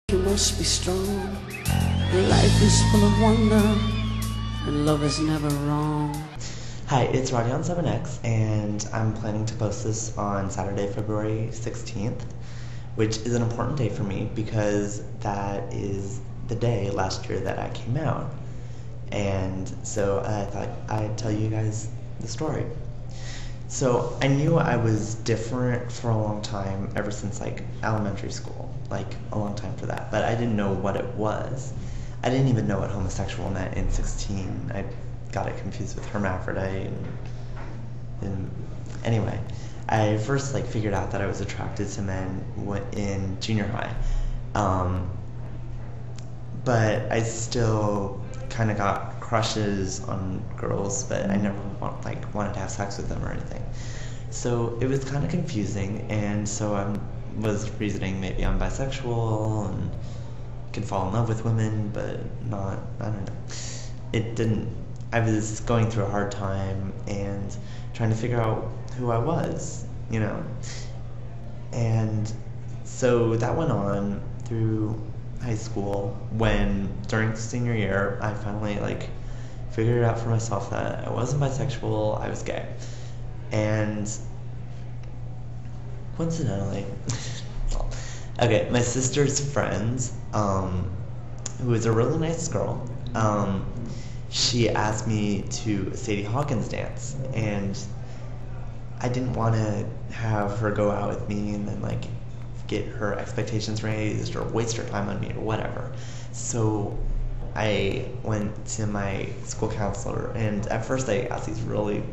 You must be strong. Life is full of wonder, and love is never wrong. Hi, it's Roddy on 7X, and I'm planning to post this on Saturday, February 16th, which is an important day for me because that is the day last year that I came out. And so I thought I'd tell you guys the story. So I knew I was different for a long time, ever since like elementary school, like a long time for that, but I didn't know what it was. I didn't even know what homosexual meant in 16. I got it confused with hermaphrodite and anyway, I first like figured out that I was attracted to men in junior high. But I still kind of got crushes on girls, but I never wanted to have sex with them or anything. So it was kind of confusing, and so I was reasoning maybe I'm bisexual and could fall in love with women, but not, I don't know. It didn't, I was going through a hard time and trying to figure out who I was, you know. And so that went on through high school when, during senior year, I finally figured it out for myself that I wasn't bisexual, I was gay. And coincidentally, okay, my sister's friend, who is a really nice girl, she asked me to a Sadie Hawkins dance, and I didn't want to have her go out with me and then get her expectations raised or waste her time on me or whatever. So I went to my school counselor, and at first I asked these really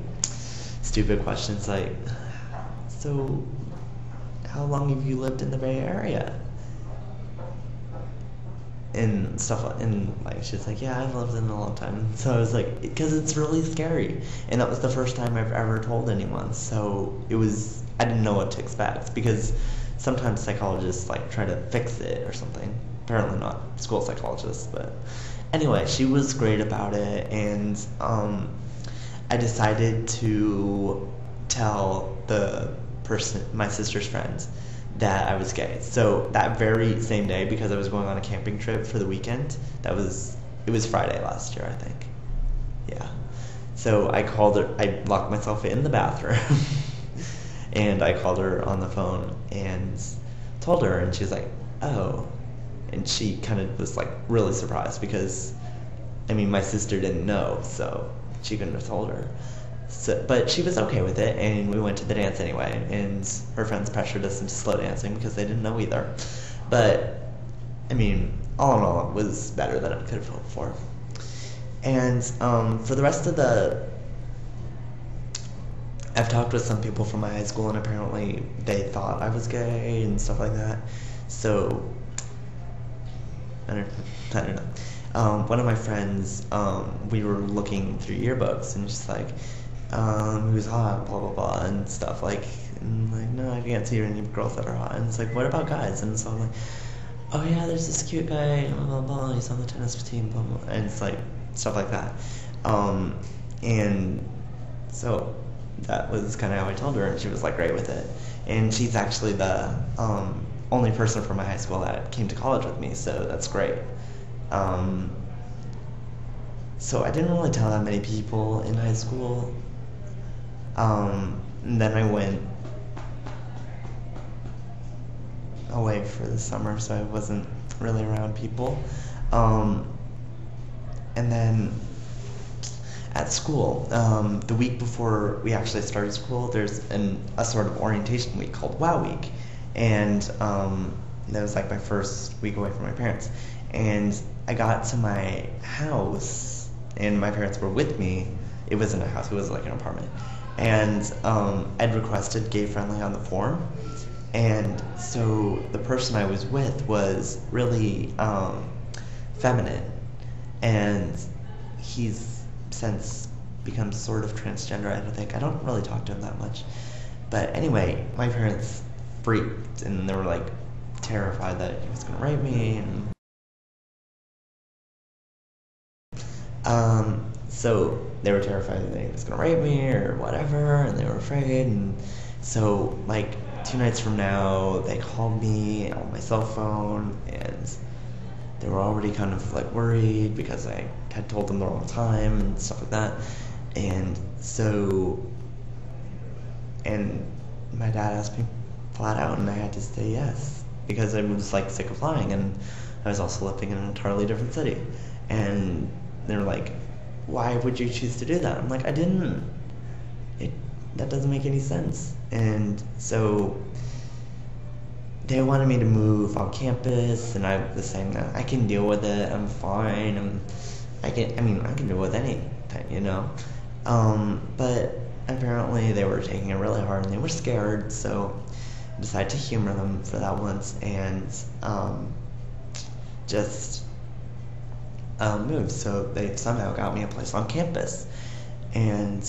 stupid questions like, so how long have you lived in the Bay Area? And stuff, and she's like, yeah, I've lived in a long time. So I was like, because it's really scary. And that was the first time I've ever told anyone. So I didn't know what to expect, because sometimes psychologists try to fix it or something. Apparently not school psychologists, but anyway, she was great about it, and I decided to tell the person, my sister's friend, that I was gay. So that very same day, because I was going on a camping trip for the weekend, it was Friday last year, I think. Yeah. So I called her, I locked myself in the bathroom, and I called her on the phone and told her, and she was like, oh. And she kind of was really surprised because, I mean, my sister didn't know, so she couldn't have told her. So, but she was okay with it, and we went to the dance anyway, and her friends pressured us into slow dancing because they didn't know either. But, I mean, all in all, it was better than I could have hoped for. And for the rest of I've talked with some people from my high school, and apparently they thought I was gay and stuff like that. So, I don't know. One of my friends, we were looking through yearbooks, and she's like, who's hot, blah, blah, blah, and stuff. No, I can't see any girls that are hot. And it's like, what about guys? And so I'm like, oh yeah, there's this cute guy, blah, blah, blah, he's on the tennis team, blah, blah, and it's stuff like that. And so that was kind of how I told her, and she was great with it. And she's actually the only person from my high school that came to college with me, so that's great. So I didn't really tell that many people in high school. And then I went away for the summer, so I wasn't really around people. And then at school, the week before we actually started school, there's a sort of orientation week called Wow Week. And that was my first week away from my parents. And I got to my house, and my parents were with me. It wasn't a house, it was an apartment. And I'd requested gay friendly on the form. And so the person I was with was really feminine. And he's since become sort of transgender, I don't think. I don't really talk to him that much. But anyway, my parents freaked, and they were terrified that he was going to rape me. And so they were terrified that he was going to rape me or whatever, and they were afraid. And so 2 nights from now, they called me on my cell phone, and they were already kind of like worried because I had told them the wrong time and stuff like that. And so, and my dad asked me flat out, and I had to say yes because I was like sick of flying, and I was also living in an entirely different city. And they're like, why would you choose to do that? I'm like, I didn't. That doesn't make any sense. And so they wanted me to move on campus, and I was saying that I can deal with it. I'm fine. I can deal with anything, you know. But apparently they were taking it really hard, and they were scared. So I decided to humor them for that once, and just moved. So they somehow got me a place on campus, and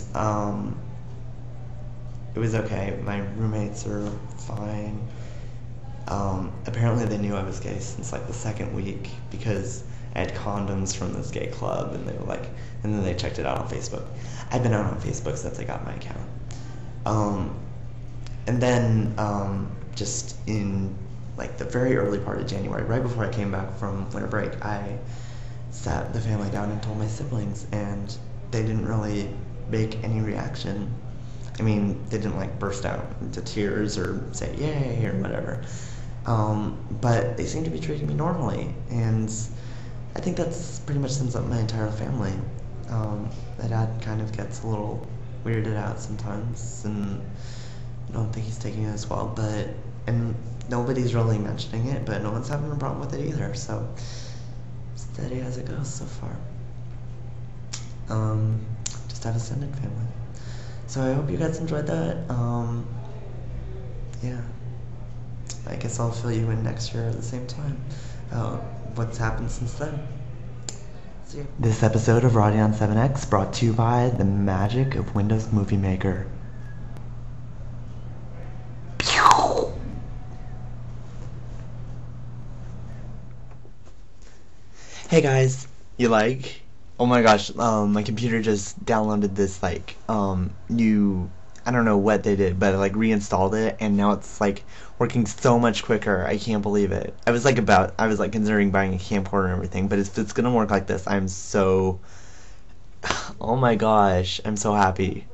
it was okay. My roommates are fine. Apparently they knew I was gay since like the second week because I had condoms from this gay club, and they were like, and then they checked it out on Facebook. I've been out on Facebook since I got my account. And then just in like the very early part of January, right before I came back from winter break, I sat the family down and told my siblings, and they didn't really make any reaction. I mean, they didn't like burst out into tears or say yay or whatever. But they seem to be treating me normally, and I think that's pretty much sums up my entire family. My dad kind of gets a little weirded out sometimes, and I don't think he's taking it as well, and nobody's really mentioning it, but no one's having a problem with it either, so steady as it goes so far. Just have a extended family. So I hope you guys enjoyed that. Yeah. I guess I'll fill you in next year at the same time. What's happened since then. See you. This episode of Radion 7X brought to you by the magic of Windows Movie Maker. Hey guys, you like? Oh my gosh, my computer just downloaded this like new, I don't know what they did, but I like reinstalled it, and now it's like working so much quicker. I can't believe it. I was like considering buying a camcorder and everything, but if it's gonna work like this, I'm so, oh my gosh, I'm so happy.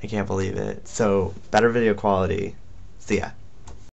I can't believe it. So better video quality. See ya.